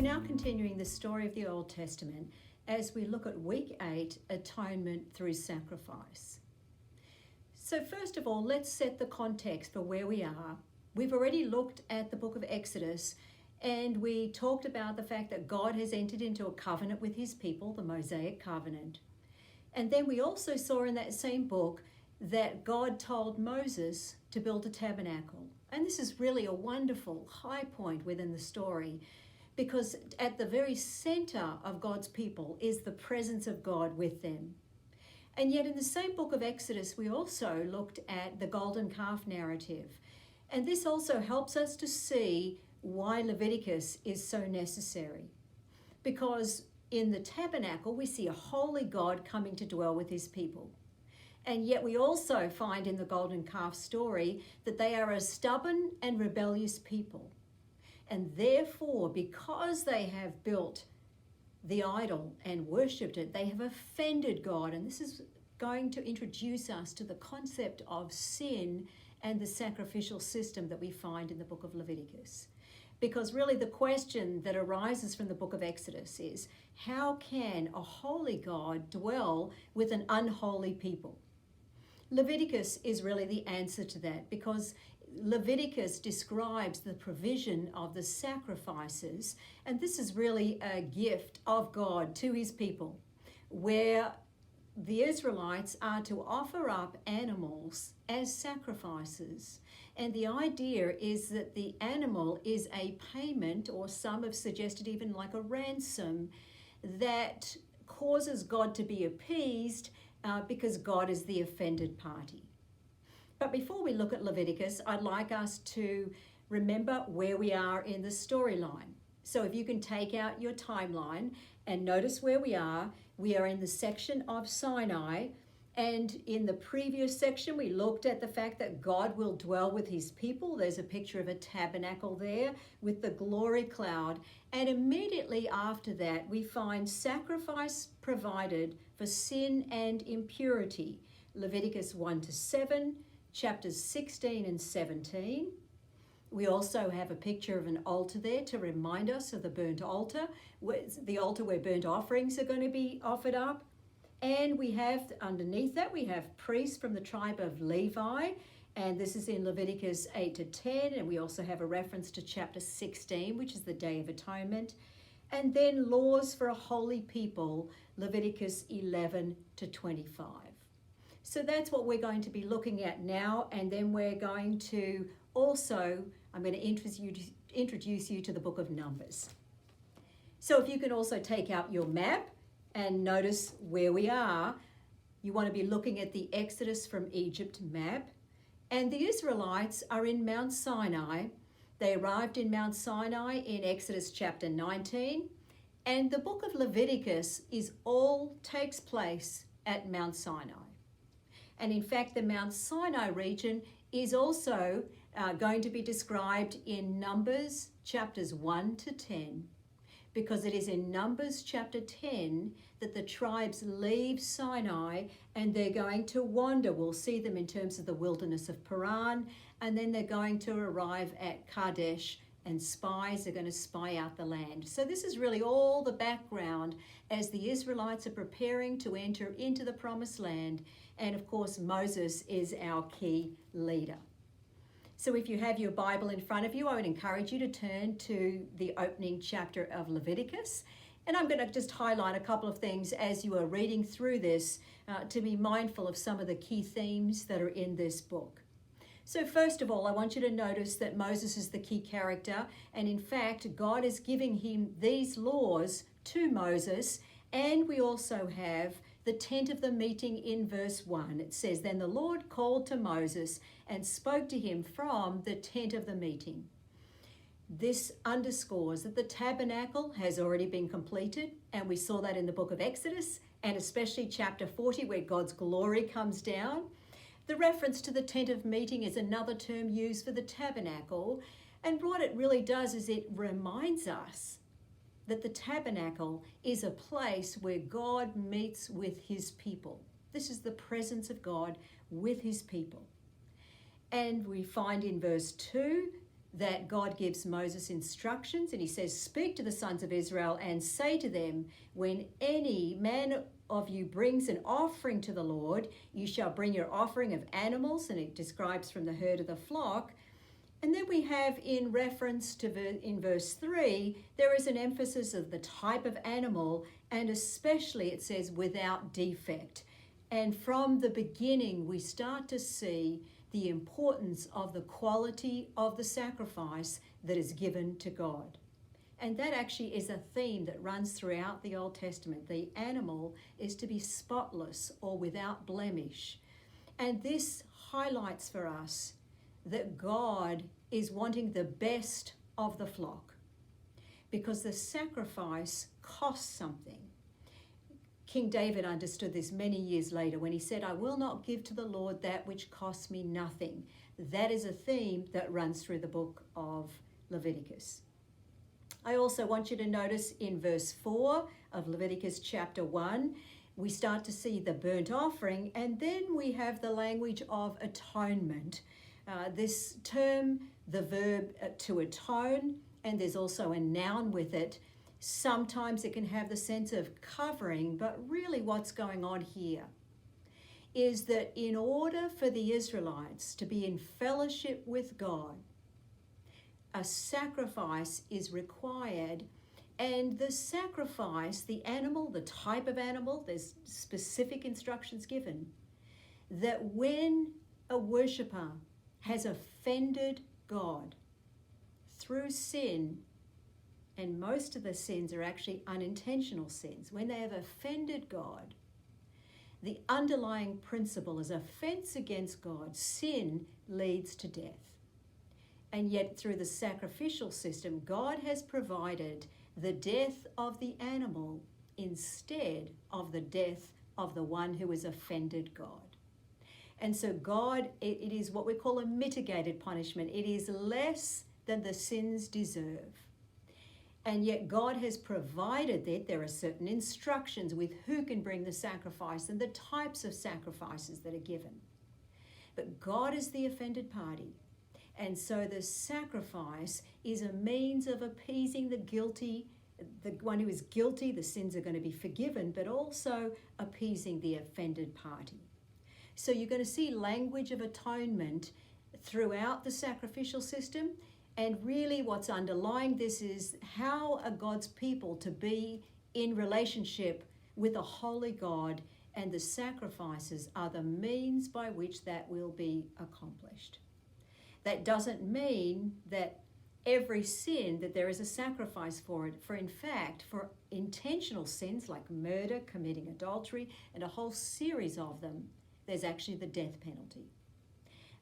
we're now continuing the story of the Old Testament as we look at week 8, Atonement through Sacrifice. So first of all, let's set the context for where we are. We've already looked at the book of Exodus, and we talked about the fact that God has entered into a covenant with his people, the Mosaic covenant. And then we also saw in that same book that God told Moses to build a tabernacle. And this is really a wonderful high point within the story, because at the very center of God's people is the presence of God with them. And yet in the same book of Exodus, we also looked at the golden calf narrative. And this also helps us to see why Leviticus is so necessary. Because in the tabernacle, we see a holy God coming to dwell with his people. And yet we also find in the golden calf story that they are a stubborn and rebellious people. And therefore, because they have built the idol and worshipped it, they have offended God. And this is going to introduce us to the concept of sin and the sacrificial system that we find in the book of Leviticus. Because really the question that arises from the book of Exodus is, how can a holy God dwell with an unholy people? Leviticus is really the answer to that, because Leviticus describes the provision of the sacrifices, and this is really a gift of God to his people, where the Israelites are to offer up animals as sacrifices. And the idea is that the animal is a payment, or some have suggested even like a ransom, that causes God to be appeased because God is the offended party. But before we look at Leviticus, I'd like us to remember where we are in the storyline. So if you can take out your timeline and notice where we are in the section of Sinai. And in the previous section, we looked at the fact that God will dwell with his people. There's a picture of a tabernacle there with the glory cloud. And immediately after that, we find sacrifice provided for sin and impurity. Leviticus 1-7, chapters 16 and 17. We also have a picture of an altar there to remind us of the burnt altar, the altar where burnt offerings are going to be offered up. And we have, underneath that, we have priests from the tribe of Levi, and this is in Leviticus 8-10, and we also have a reference to chapter 16, which is the Day of Atonement. And then laws for a holy people, Leviticus 11-25. So that's what we're going to be looking at now, and then we're going to also, I'm going to introduce you to the book of Numbers. So if you can also take out your map and notice where we are, you want to be looking at the Exodus from Egypt map. And the Israelites are in Mount Sinai. They arrived in Mount Sinai in Exodus chapter 19. And the book of Leviticus takes place at Mount Sinai. And in fact, the Mount Sinai region is also going to be described in Numbers chapters 1-10, because it is in Numbers chapter 10 that the tribes leave Sinai and they're going to wander. We'll see them in terms of the wilderness of Paran, and then they're going to arrive at Kadesh, and spies are going to spy out the land. So this is really all the background as the Israelites are preparing to enter into the promised land. And of course, Moses is our key leader. So if you have your Bible in front of you, I would encourage you to turn to the opening chapter of Leviticus. And I'm going to just highlight a couple of things as you are reading through this to be mindful of some of the key themes that are in this book. So first of all, I want you to notice that Moses is the key character. And in fact, God is giving him these laws to Moses. And we also have the tent of the meeting in verse 1. It says, "Then the Lord called to Moses and spoke to him from the tent of the meeting." This underscores that the tabernacle has already been completed, and we saw that in the book of Exodus, and especially chapter 40, where God's glory comes down. The reference to the tent of meeting is another term used for the tabernacle, and what it really does is it reminds us that the tabernacle is a place where God meets with his people. This is the presence of God with his people. And we find in verse 2 that God gives Moses instructions, and he says, "Speak to the sons of Israel and say to them, when any man of you brings an offering to the Lord, you shall bring your offering of animals," and it describes from the herd of the flock. And then we have, in reference to in verse 3, there is an emphasis of the type of animal, and especially it says without defect. And from the beginning, we start to see the importance of the quality of the sacrifice that is given to God. And that actually is a theme that runs throughout the Old Testament. The animal is to be spotless or without blemish. And this highlights for us that God is wanting the best of the flock, because the sacrifice costs something. King David understood this many years later when he said, "I will not give to the Lord that which costs me nothing." That is a theme that runs through the book of Leviticus. I also want you to notice in verse 4 of Leviticus chapter 1, we start to see the burnt offering, and then we have the language of atonement. This term, the verb to atone, and there's also a noun with it. Sometimes it can have the sense of covering, but really what's going on here is that in order for the Israelites to be in fellowship with God, a sacrifice is required. And the sacrifice, the animal, the type of animal, there's specific instructions given, that when a worshipper has offended God through sin, and most of the sins are actually unintentional sins, when they have offended God, the underlying principle is offense against God. Sin leads to death. And yet through the sacrificial system, God has provided the death of the animal instead of the death of the one who has offended God. And so God, it is what we call a mitigated punishment. It is less than the sins deserve. And yet God has provided that there are certain instructions with who can bring the sacrifice and the types of sacrifices that are given. But God is the offended party. And so the sacrifice is a means of appeasing the guilty, the one who is guilty, the sins are going to be forgiven, but also appeasing the offended party. So you're going to see language of atonement throughout the sacrificial system. And really what's underlying this is how are God's people to be in relationship with a holy God, and the sacrifices are the means by which that will be accomplished. That doesn't mean that every sin that there is a sacrifice for it. For in fact, for intentional sins like murder, committing adultery, and a whole series of them, there's actually the death penalty.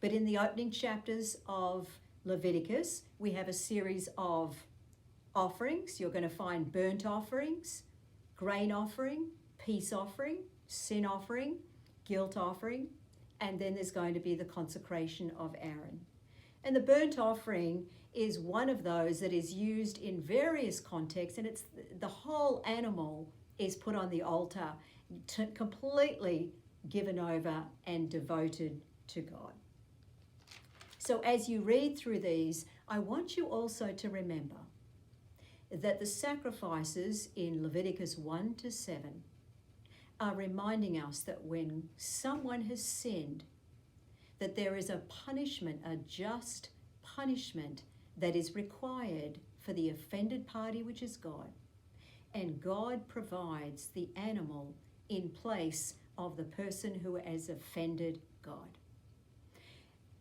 But in the opening chapters of Leviticus, we have a series of offerings. You're going to find burnt offerings, grain offering, peace offering, sin offering, guilt offering, and then there's going to be the consecration of Aaron. And the burnt offering is one of those that is used in various contexts, and it's the whole animal is put on the altar, completely given over and devoted to God. So as you read through these, I want you also to remember that the sacrifices in Leviticus 1 to 7 are reminding us that when someone has sinned, that there is a punishment, a just punishment that is required for the offended party, which is God. And God provides the animal in place of the person who has offended God.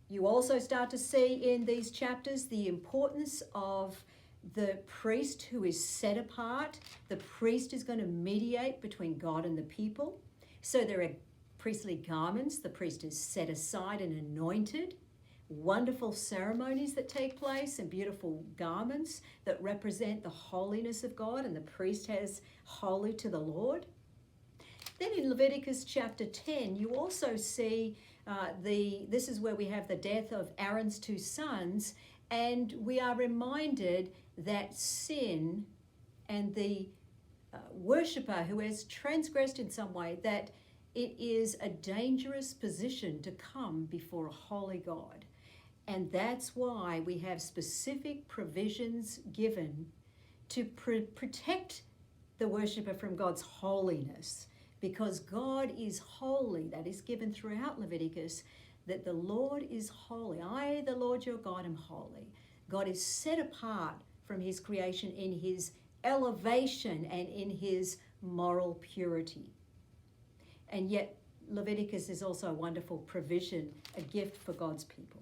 You also start to see in these chapters the importance of the priest who is set apart. The priest is going to mediate between God and the people. So there are priestly garments. The priest is set aside and anointed. Wonderful ceremonies that take place and beautiful garments that represent the holiness of God, and the priest has holy to the Lord. Then in Leviticus chapter 10, you also see this is where we have the death of Aaron's two sons, and we are reminded that sin and the worshipper who has transgressed in some way, that it is a dangerous position to come before a holy God. And that's why we have specific provisions given to protect the worshipper from God's holiness. Because God is holy, that is given throughout Leviticus, that the Lord is holy. I, the Lord your God, am holy. God is set apart from his creation in his elevation and in his moral purity. And yet Leviticus is also a wonderful provision, a gift for God's people.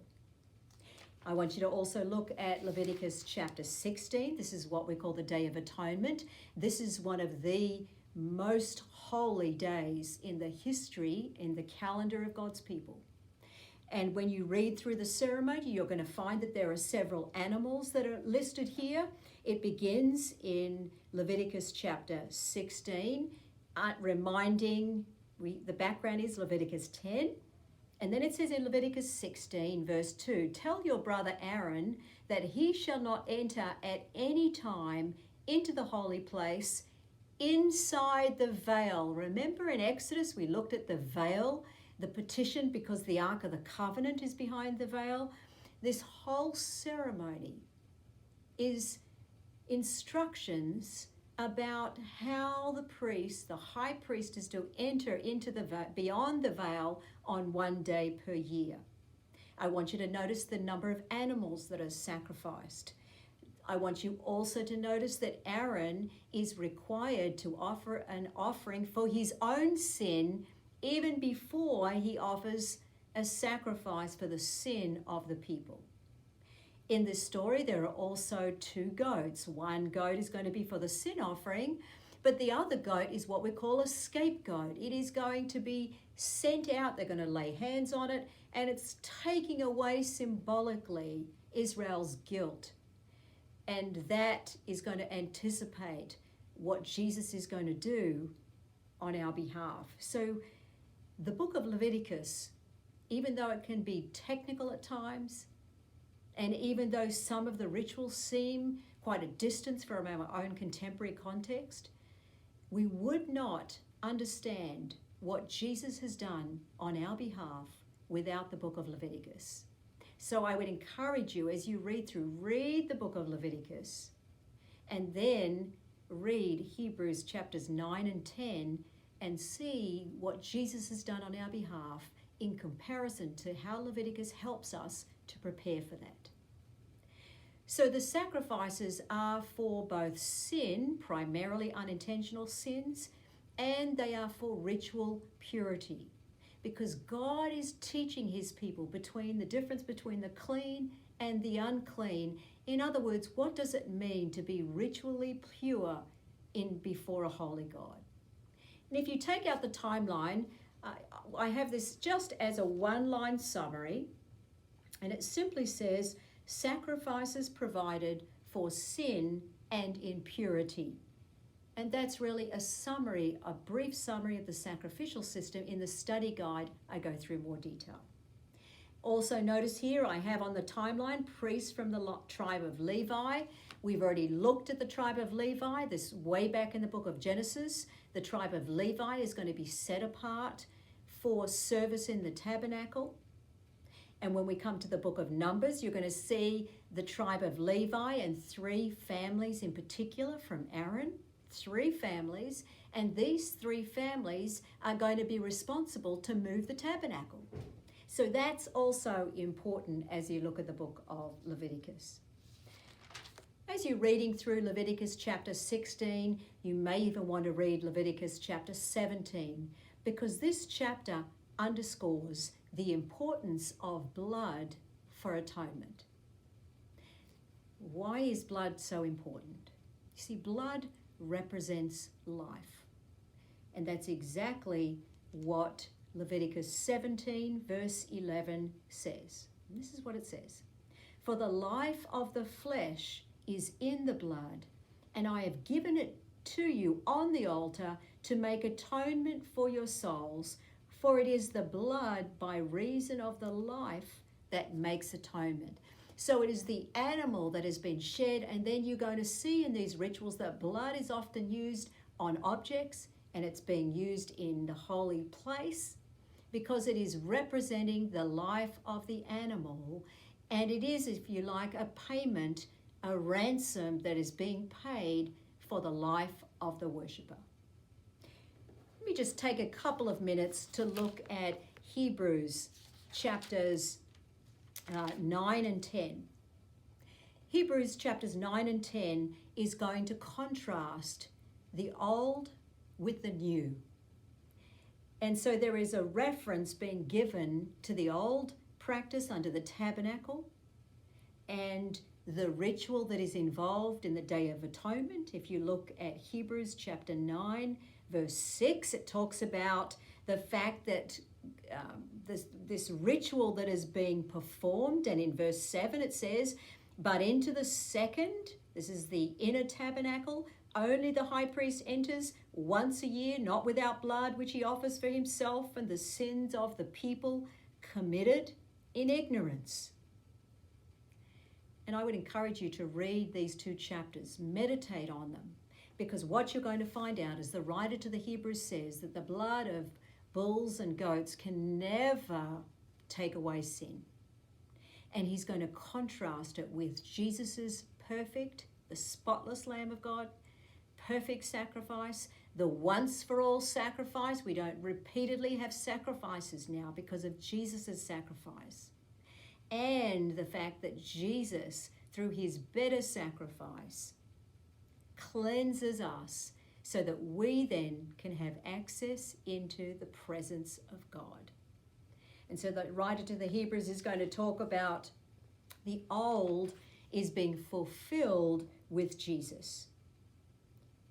I want you to also look at Leviticus chapter 16. This is what we call the Day of Atonement. This is one of the most holy days in the history, in the calendar of God's people. And when you read through the ceremony, you're going to find that there are several animals that are listed here. It begins in Leviticus chapter 16, the background is Leviticus 10. And then it says in Leviticus 16, verse 2, tell your brother Aaron that he shall not enter at any time into the holy place inside the veil. Remember in Exodus, we looked at the veil, the petition, because the Ark of the Covenant is behind the veil. This whole ceremony is instructions about how the priest, the high priest, is to enter into beyond the veil on one day per year. I want you to notice the number of animals that are sacrificed. I want you also to notice that Aaron is required to offer an offering for his own sin even before he offers a sacrifice for the sin of the people. In this story, there are also two goats. One goat is going to be for the sin offering, but the other goat is what we call a scapegoat. It is going to be sent out. They're going to lay hands on it, and it's taking away symbolically Israel's guilt. And that is going to anticipate what Jesus is going to do on our behalf. So the book of Leviticus, even though it can be technical at times, and even though some of the rituals seem quite a distance from our own contemporary context, we would not understand what Jesus has done on our behalf without the book of Leviticus. So I would encourage you, as you read the book of Leviticus, and then read Hebrews chapters 9 and 10, and see what Jesus has done on our behalf in comparison to how Leviticus helps us to prepare for that. So the sacrifices are for both sin, primarily unintentional sins, and they are for ritual purity, because God is teaching his people the difference between the clean and the unclean. In other words, what does it mean to be ritually pure before a holy God? And if you take out the timeline, I have this just as a one-line summary, and it simply says, sacrifices provided for sin and impurity. And that's really a brief summary of the sacrificial system. In the study guide, I go through more detail. Also notice here I have on the timeline priests from the tribe of Levi. We've already looked at the tribe of Levi, this way back in the book of Genesis. The tribe of Levi is going to be set apart for service in the tabernacle. And when we come to the book of Numbers, you're going to see the tribe of Levi and 3 families in particular from Aaron, 3 families, and these 3 families are going to be responsible to move the tabernacle. So that's also important as you look at the book of Leviticus. As you're reading through Leviticus chapter 16, you may even want to read Leviticus chapter 17, because this chapter underscores the importance of blood for atonement. Why is blood so important? You see, blood represents life. And that's exactly what Leviticus 17 verse 11 says. And this is what it says. For the life of the flesh is in the blood, and I have given it to you on the altar to make atonement for your souls, for it is the blood by reason of the life that makes atonement. So it is the animal that has been shed, and then you're going to see in these rituals that blood is often used on objects, and it's being used in the holy place because it is representing the life of the animal, And it is, if you like, a payment, a ransom that is being paid for the life of the worshipper. Let me just take a couple of minutes to look at Hebrews chapters 9 and 10. Hebrews chapters 9 and 10 is going to contrast the old with the new. And so there is a reference being given to the old practice under the tabernacle and the ritual that is involved in the Day of Atonement. If you look at Hebrews chapter 9, verse 6, it talks about the fact that this ritual that is being performed. And in verse 7 it says, but into the second, this is the inner tabernacle, only the high priest enters once a year, not without blood, which he offers for himself and the sins of the people committed in ignorance. And I would encourage you to read these two chapters, meditate on them, because what you're going to find out is the writer to the Hebrews says that the blood of bulls and goats can never take away sin. And he's going to contrast it with Jesus's perfect, the spotless Lamb of God, perfect sacrifice, the once for all sacrifice. We don't repeatedly have sacrifices now because of Jesus's sacrifice. And the fact that Jesus, through his better sacrifice, cleanses us so that we then can have access into the presence of God. And so the writer to the Hebrews is going to talk about the old is being fulfilled with Jesus.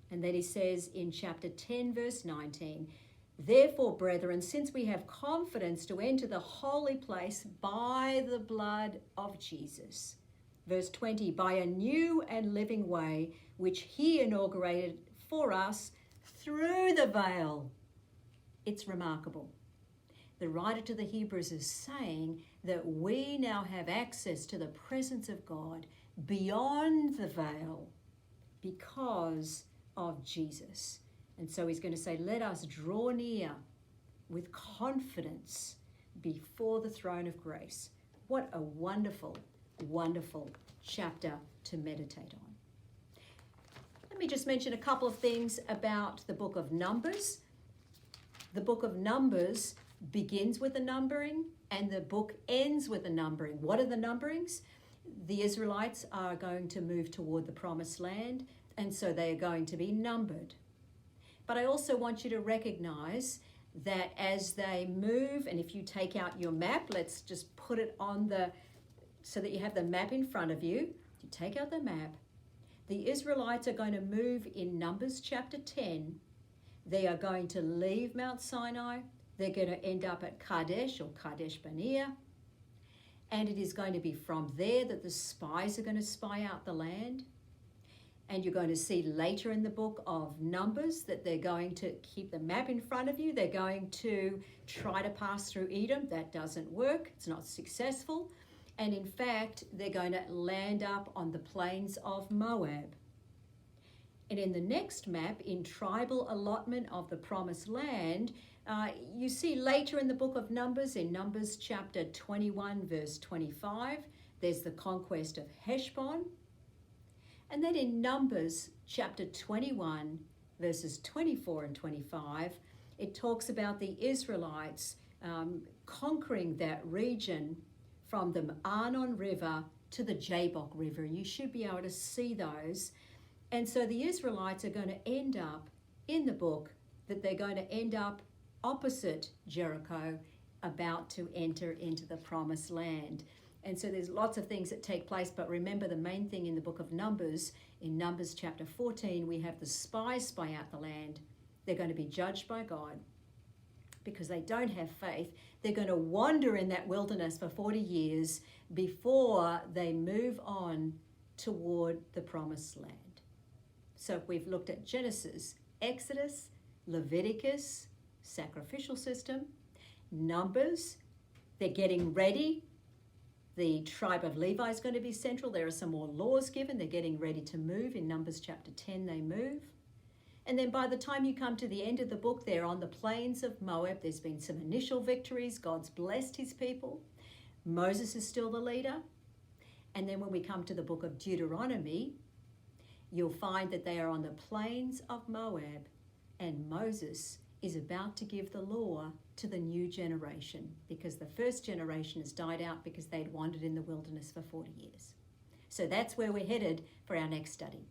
And then he says in chapter 10, verse 19, therefore, brethren, since we have confidence to enter the holy place by the blood of Jesus. Verse 20, by a new and living way, which he inaugurated for us through the veil. It's remarkable. The writer to the Hebrews is saying that we now have access to the presence of God beyond the veil because of Jesus. And so he's going to say, let us draw near with confidence before the throne of grace. What a wonderful, wonderful chapter to meditate on. Let me just mention a couple of things about the book of Numbers. The book of Numbers begins with a numbering and the book ends with a numbering. What are the numberings? The Israelites are going to move toward the promised land, and so they are going to be numbered. But I also want you to recognize that as they move, and if you take out your map, let's just put it on so that you have the map in front of you. You take out the map. The Israelites are going to move in Numbers chapter 10. They are going to leave Mount Sinai. They're going to end up at Kadesh or Kadesh Barnea. And it is going to be from there that the spies are going to spy out the land. And you're going to see later in the book of Numbers that they're going to keep the map in front of you. They're going to try to pass through Edom. That doesn't work. It's not successful. And in fact, they're going to land up on the plains of Moab. And in the next map, in tribal allotment of the promised land, you see later in the book of Numbers, in Numbers chapter 21, verse 25, there's the conquest of Heshbon. And then in Numbers chapter 21, verses 24 and 25, it talks about the Israelites conquering that region from the Arnon River to the Jabbok River. And you should be able to see those. And so the Israelites are going to end up in the book that they're going to end up opposite Jericho, about to enter into the promised land. And so there's lots of things that take place, but remember the main thing in the book of Numbers, in Numbers chapter 14, we have the spies spy out the land. They're going to be judged by God because they don't have faith. They're going to wander in that wilderness for 40 years before they move on toward the promised land. So we've looked at Genesis, Exodus, Leviticus, sacrificial system, Numbers, they're getting ready. The tribe of Levi is going to be central. There are some more laws given. They're getting ready to move. In Numbers chapter 10, they move. And then by the time you come to the end of the book, they're on the plains of Moab. There's been some initial victories. God's blessed his people. Moses is still the leader. And then when we come to the book of Deuteronomy, you'll find that they are on the plains of Moab, and Moses is about to give the law to the new generation, because the first generation has died out because they'd wandered in the wilderness for 40 years. So that's where we're headed for our next study.